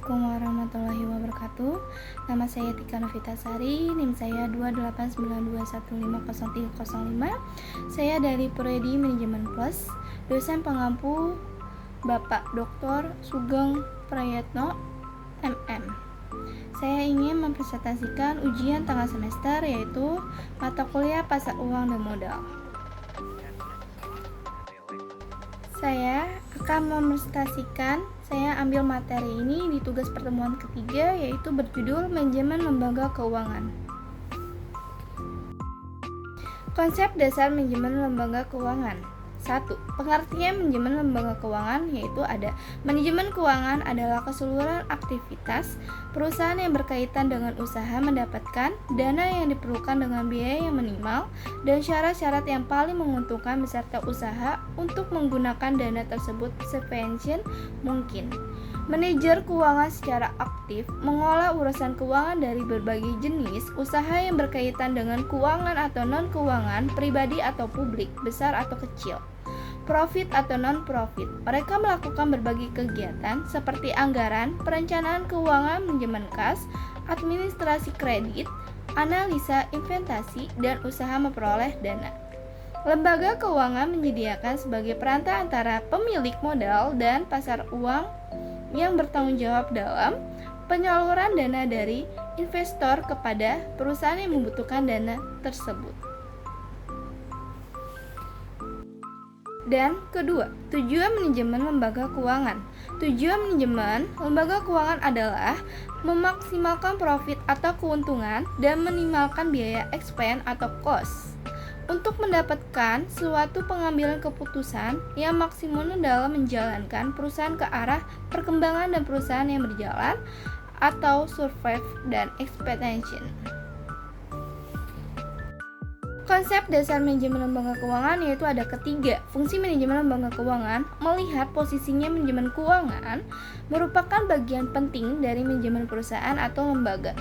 Assalamualaikum warahmatullahi wabarakatuh. Nama saya Tika Novitasari, NIM saya 28921503005. Saya dari Prodi Manajemen Plus, dosen pengampu Bapak Dr. Sugeng Prayetno, MM. Saya ingin mempresentasikan ujian tengah semester, yaitu mata kuliah pasar uang dan modal. Saya akan mempresentasikan, saya ambil materi ini di tugas pertemuan ketiga, yaitu berjudul Manajemen Lembaga Keuangan. Konsep dasar manajemen lembaga keuangan. 1. Pengertian manajemen lembaga keuangan yaitu ada manajemen keuangan adalah keseluruhan aktivitas perusahaan yang berkaitan dengan usaha mendapatkan dana yang diperlukan dengan biaya yang minimal dan syarat-syarat yang paling menguntungkan beserta usaha untuk menggunakan dana tersebut seefisien mungkin. Manajer keuangan secara aktif mengolah urusan keuangan dari berbagai jenis usaha yang berkaitan dengan keuangan atau non-keuangan, pribadi atau publik, besar atau kecil, profit atau non-profit. Mereka melakukan berbagai kegiatan seperti anggaran, perencanaan keuangan, manajemen kas, administrasi kredit, analisa investasi, dan usaha memperoleh dana. Lembaga keuangan menyediakan sebagai perantara antara pemilik modal dan pasar uang yang bertanggung jawab dalam penyaluran dana dari investor kepada perusahaan yang membutuhkan dana tersebut. Dan kedua, tujuan manajemen lembaga keuangan. Tujuan manajemen lembaga keuangan adalah memaksimalkan profit atau keuntungan dan meminimalkan biaya expense atau cost untuk mendapatkan suatu pengambilan keputusan yang maksimum dalam menjalankan perusahaan ke arah perkembangan dan perusahaan yang berjalan atau survive dan expansion. Konsep dasar manajemen lembaga keuangan yaitu ada ketiga. Fungsi manajemen lembaga keuangan melihat posisinya manajemen keuangan merupakan bagian penting dari manajemen perusahaan atau lembaga.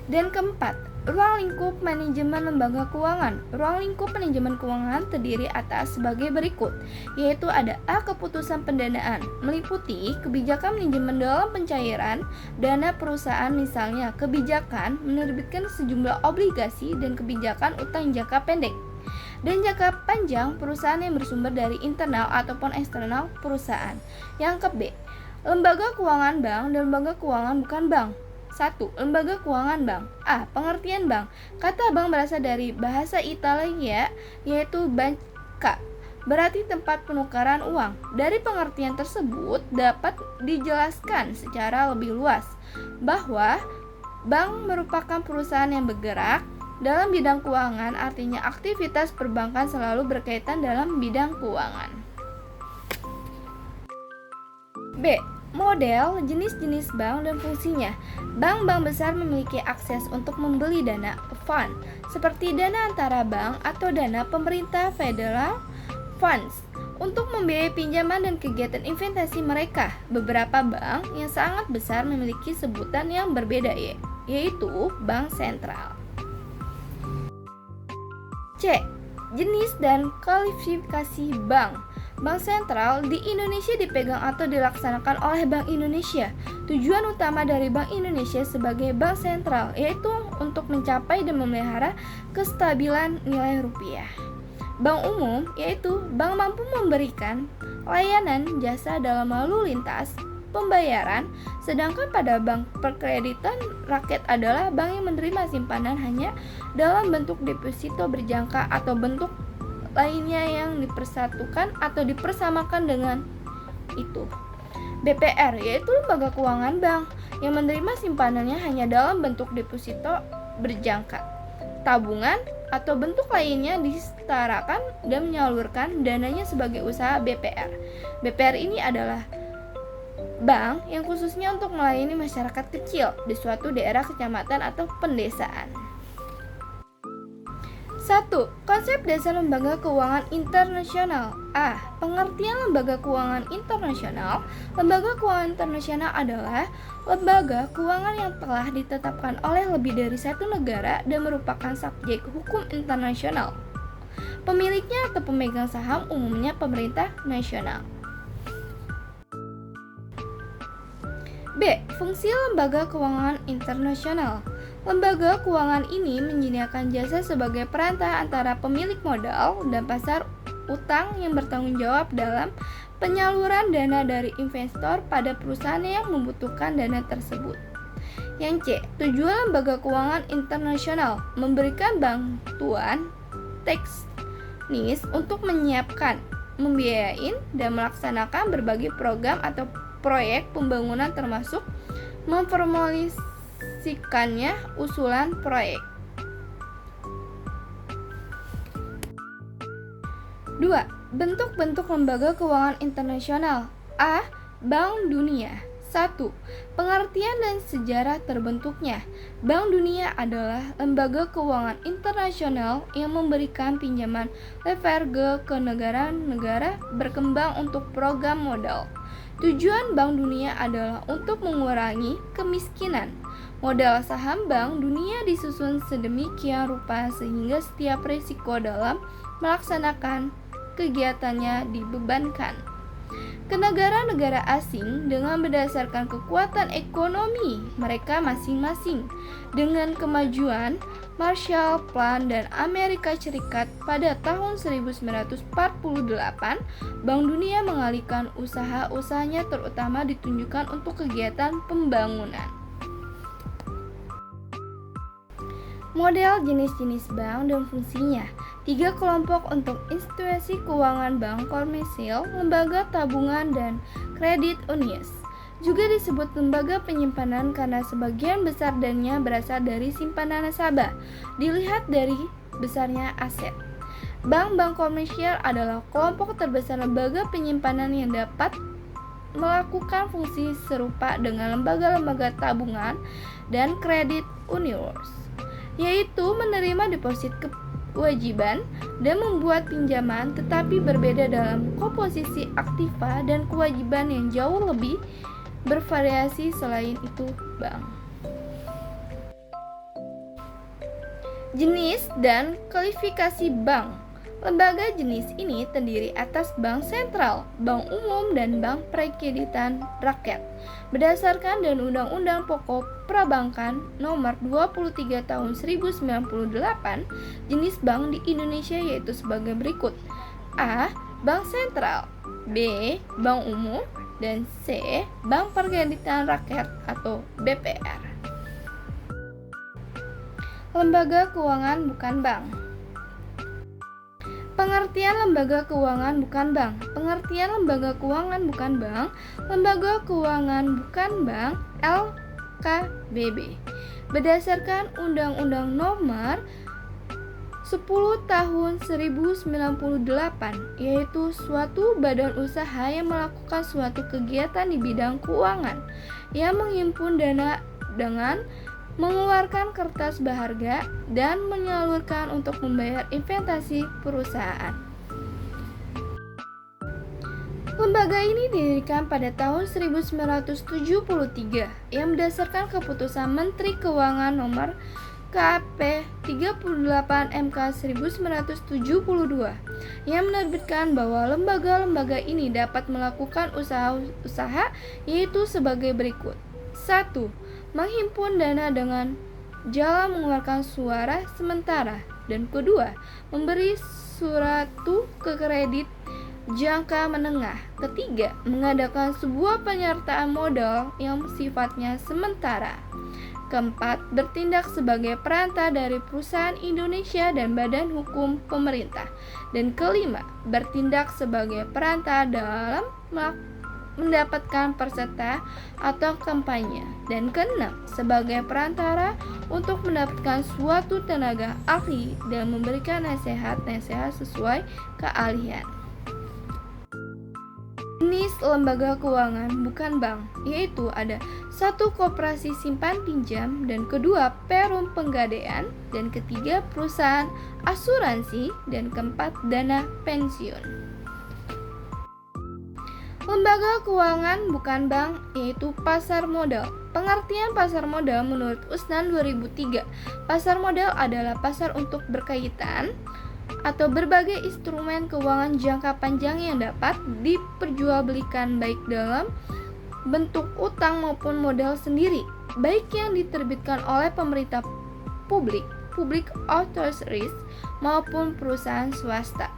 Dan keempat, ruang lingkup manajemen lembaga keuangan. Ruang lingkup manajemen keuangan terdiri atas sebagai berikut, yaitu ada A. Keputusan pendanaan, meliputi kebijakan manajemen dalam pencairan dana perusahaan, misalnya kebijakan menerbitkan sejumlah obligasi dan kebijakan utang jangka pendek dan jangka panjang perusahaan yang bersumber dari internal ataupun eksternal perusahaan. Yang ke B, lembaga keuangan bank dan lembaga keuangan bukan bank. 1. Lembaga keuangan bank. A. Pengertian bank. Kata bank berasal dari bahasa Italia yaitu banca, berarti tempat penukaran uang. Dari pengertian tersebut dapat dijelaskan secara lebih luas bahwa bank merupakan perusahaan yang bergerak dalam bidang keuangan, artinya aktivitas perbankan selalu berkaitan dalam bidang keuangan. B. Model, jenis-jenis bank dan fungsinya. Bank-bank besar memiliki akses untuk membeli dana fund, seperti dana antara bank atau dana pemerintah federal funds, untuk membiayai pinjaman dan kegiatan investasi mereka. Beberapa bank yang sangat besar memiliki sebutan yang berbeda, yaitu bank sentral. C. Jenis dan kualifikasi bank. Bank sentral di Indonesia dipegang atau dilaksanakan oleh Bank Indonesia. Tujuan utama dari Bank Indonesia sebagai bank sentral yaitu untuk mencapai dan memelihara kestabilan nilai rupiah. Bank umum yaitu bank mampu memberikan layanan jasa dalam lalu lintas pembayaran, sedangkan pada bank perkreditan rakyat adalah bank yang menerima simpanan hanya dalam bentuk deposito berjangka atau bentuk lainnya yang dipersatukan atau dipersamakan dengan itu. BPR yaitu lembaga keuangan bank yang menerima simpanannya hanya dalam bentuk deposito berjangka, tabungan atau bentuk lainnya disetarakan dan menyalurkan dananya sebagai usaha BPR. BPR ini adalah bank yang khususnya untuk melayani masyarakat kecil di suatu daerah, kecamatan atau pendesaan. 1. Konsep dasar lembaga keuangan internasional. A. Pengertian lembaga keuangan internasional. Lembaga keuangan internasional adalah lembaga keuangan yang telah ditetapkan oleh lebih dari satu negara dan merupakan subjek hukum internasional. Pemiliknya atau pemegang saham umumnya pemerintah nasional. B. Fungsi lembaga keuangan internasional. Lembaga keuangan ini menyediakan jasa sebagai perantara antara pemilik modal dan pasar utang yang bertanggung jawab dalam penyaluran dana dari investor pada perusahaan yang membutuhkan dana tersebut. Yang C. Tujuan lembaga keuangan internasional memberikan bantuan teknis untuk menyiapkan, membiayai, dan melaksanakan berbagai program atau proyek pembangunan termasuk memformulasikannya usulan proyek. 2. Bentuk-bentuk lembaga keuangan internasional. A. Bank Dunia. 1. Pengertian dan sejarah terbentuknya. Bank Dunia adalah lembaga keuangan internasional yang memberikan pinjaman leverage ke negara-negara berkembang untuk program modal. Tujuan Bank Dunia adalah untuk mengurangi kemiskinan. Modal saham Bank Dunia disusun sedemikian rupa sehingga setiap risiko dalam melaksanakan kegiatannya dibebankan ke negara-negara asing dengan berdasarkan kekuatan ekonomi mereka masing-masing. Dengan kemajuan Marshall Plan dan Amerika Serikat pada tahun 1948, Bank Dunia mengalihkan usaha-usahanya terutama ditunjukkan untuk kegiatan pembangunan. Model jenis-jenis bank dan fungsinya. 3 kelompok untuk institusi keuangan bank komersil, lembaga tabungan, dan kredit union. Juga disebut lembaga penyimpanan karena sebagian besar dananya berasal dari simpanan nasabah, dilihat dari besarnya aset. Bank-bank komersial adalah kelompok terbesar lembaga penyimpanan yang dapat melakukan fungsi serupa dengan lembaga-lembaga tabungan dan kredit union, yaitu menerima deposit kewajiban dan membuat pinjaman, tetapi berbeda dalam komposisi aktiva dan kewajiban yang jauh lebih bervariasi. Selain itu, bank jenis dan kualifikasi bank. Lembaga jenis ini terdiri atas bank sentral, bank umum, dan bank perkreditan rakyat. Berdasarkan dan Undang-Undang Pokok Perbankan Nomor 23 Tahun 1098, jenis bank di Indonesia yaitu sebagai berikut: A. Bank sentral, B. Bank umum, dan C. Bank perkreditan rakyat atau BPR. Lembaga keuangan bukan bank. Pengertian lembaga keuangan bukan bank. Pengertian lembaga keuangan bukan bank. Lembaga keuangan bukan bank LKBB berdasarkan Undang-Undang Nomor 10 Tahun 1098, yaitu suatu badan usaha yang melakukan suatu kegiatan di bidang keuangan yang menghimpun dana dengan mengeluarkan kertas berharga dan menyalurkan untuk membayar investasi perusahaan. Lembaga ini didirikan pada tahun 1973 yang berdasarkan keputusan Menteri Keuangan Nomor KP 38 MK 1972 yang menerbitkan bahwa lembaga-lembaga ini dapat melakukan usaha-usaha yaitu sebagai berikut. 1. Menghimpun dana dengan jalan mengeluarkan suara sementara, dan kedua, memberi suatu ke kredit jangka menengah. Ketiga, mengadakan sebuah penyertaan modal yang sifatnya sementara. Keempat, bertindak sebagai perantara dari perusahaan Indonesia dan badan hukum pemerintah. Dan kelima, bertindak sebagai perantara dalam mendapatkan peserta atau kampanye. Dan keenam, sebagai perantara untuk mendapatkan suatu tenaga ahli dan memberikan nasihat-nasihat sesuai keahlian. Jenis lembaga keuangan bukan bank, yaitu ada 1. Koperasi simpan pinjam, dan kedua perum penggadaian, dan ketiga perusahaan asuransi, dan keempat dana pensiun. Lembaga keuangan bukan bank yaitu pasar modal. Pengertian pasar modal menurut Usnan 2003, pasar modal adalah pasar untuk berkaitan atau berbagai instrumen keuangan jangka panjang yang dapat diperjualbelikan baik dalam bentuk utang maupun modal sendiri, baik yang diterbitkan oleh pemerintah public authorities maupun perusahaan swasta.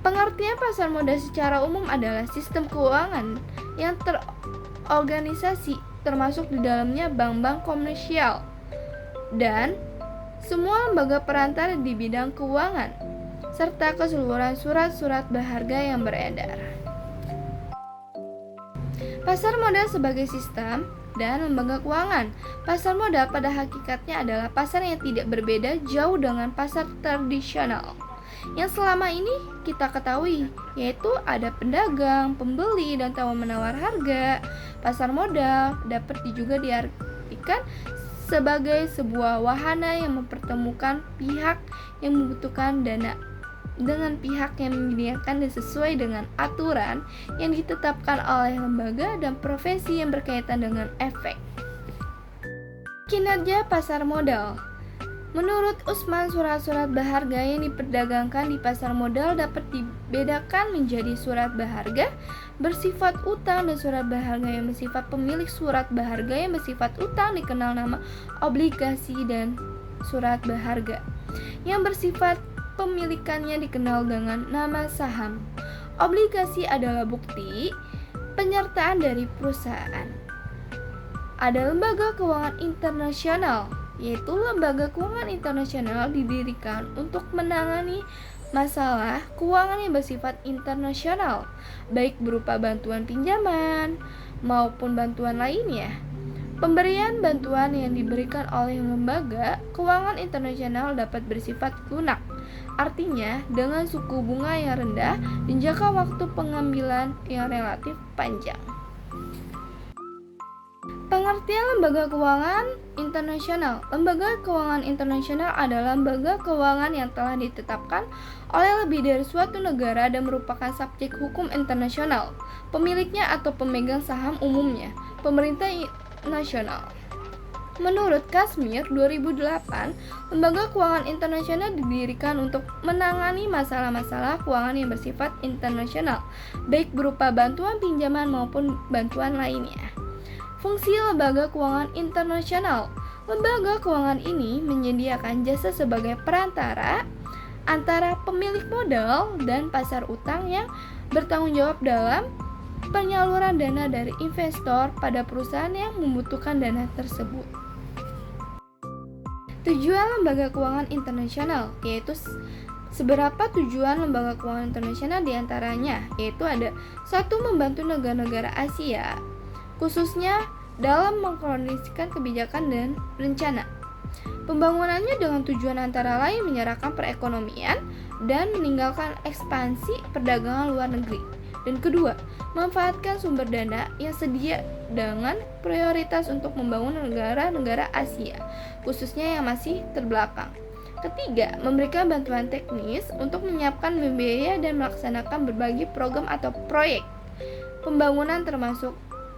Pengertian pasar modal secara umum adalah sistem keuangan yang terorganisasi, termasuk di dalamnya bank-bank komersial dan semua lembaga perantara di bidang keuangan, serta keseluruhan surat-surat berharga yang beredar. Pasar modal sebagai sistem dan lembaga keuangan. Pasar modal pada hakikatnya adalah pasar yang tidak berbeda jauh dengan pasar tradisional yang selama ini kita ketahui, yaitu ada pedagang, pembeli, dan tawar-menawar harga. Pasar modal dapat juga diartikan sebagai sebuah wahana yang mempertemukan pihak yang membutuhkan dana dengan pihak yang menyediakan dan sesuai dengan aturan yang ditetapkan oleh lembaga dan profesi yang berkaitan dengan efek. Kinerja pasar modal. Menurut Usman, surat-surat berharga yang diperdagangkan di pasar modal dapat dibedakan menjadi surat berharga bersifat utang dan surat berharga yang bersifat pemilik. Surat berharga yang bersifat utang dikenal nama obligasi dan surat berharga yang bersifat pemilikannya dikenal dengan nama saham. Obligasi adalah bukti penyertaan dari perusahaan. Ada lembaga keuangan internasional, yaitu lembaga keuangan internasional didirikan untuk menangani masalah keuangan yang bersifat internasional, baik berupa bantuan pinjaman maupun bantuan lainnya. Pemberian bantuan yang diberikan oleh lembaga keuangan internasional dapat bersifat lunak, artinya dengan suku bunga yang rendah dan jangka waktu pengambilan yang relatif panjang. Pengertian lembaga keuangan internasional. Lembaga keuangan internasional adalah lembaga keuangan yang telah ditetapkan oleh lebih dari suatu negara dan merupakan subjek hukum internasional. Pemiliknya atau pemegang saham umumnya pemerintah nasional. Menurut Kashmir 2008, lembaga keuangan internasional didirikan untuk menangani masalah-masalah keuangan yang bersifat internasional, baik berupa bantuan pinjaman maupun bantuan lainnya. Fungsi lembaga keuangan internasional. Lembaga keuangan ini menyediakan jasa sebagai perantara antara pemilik modal dan pasar utang yang bertanggung jawab dalam penyaluran dana dari investor pada perusahaan yang membutuhkan dana tersebut. Tujuan lembaga keuangan internasional, yaitu seberapa tujuan lembaga keuangan internasional diantaranya, yaitu ada 1. Membantu negara-negara Asia, khususnya dalam mengkoordinasikan kebijakan dan rencana pembangunannya dengan tujuan antara lain menyerahkan perekonomian dan meninggalkan ekspansi perdagangan luar negeri. Dan kedua, memanfaatkan sumber dana yang sedia dengan prioritas untuk membangun negara-negara Asia, khususnya yang masih terbelakang. Ketiga, memberikan bantuan teknis untuk menyiapkan, membiayai, dan melaksanakan berbagai program atau proyek pembangunan termasuk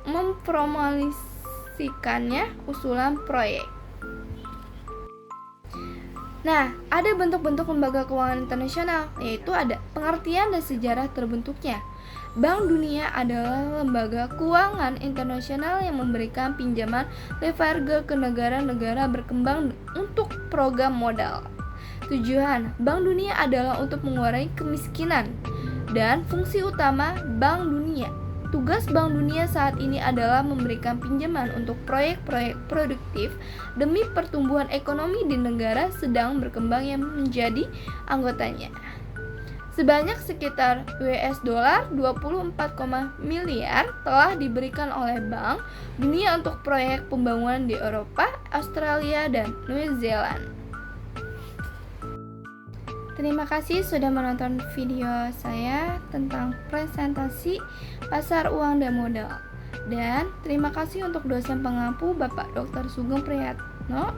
mempromosikannya usulan proyek. Nah, ada bentuk-bentuk lembaga keuangan internasional, yaitu ada pengertian dan sejarah terbentuknya. Bank Dunia adalah lembaga keuangan internasional yang memberikan pinjaman leverage ke negara-negara berkembang untuk program modal. Tujuan Bank Dunia adalah untuk mengurangi kemiskinan dan fungsi utama Bank Dunia. Tugas Bank Dunia saat ini adalah memberikan pinjaman untuk proyek-proyek produktif demi pertumbuhan ekonomi di negara sedang berkembang yang menjadi anggotanya. Sebanyak sekitar $24 miliar telah diberikan oleh Bank Dunia untuk proyek pembangunan di Eropa, Australia, dan New Zealand. Terima kasih sudah menonton video saya tentang presentasi pasar uang dan modal. Dan terima kasih untuk dosen pengampu Bapak Dr. Sugeng Priyatno.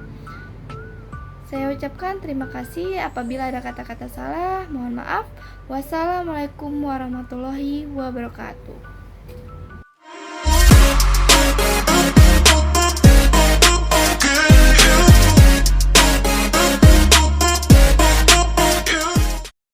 Saya ucapkan terima kasih. Apabila ada kata-kata salah, mohon maaf. Wassalamualaikum warahmatullahi wabarakatuh.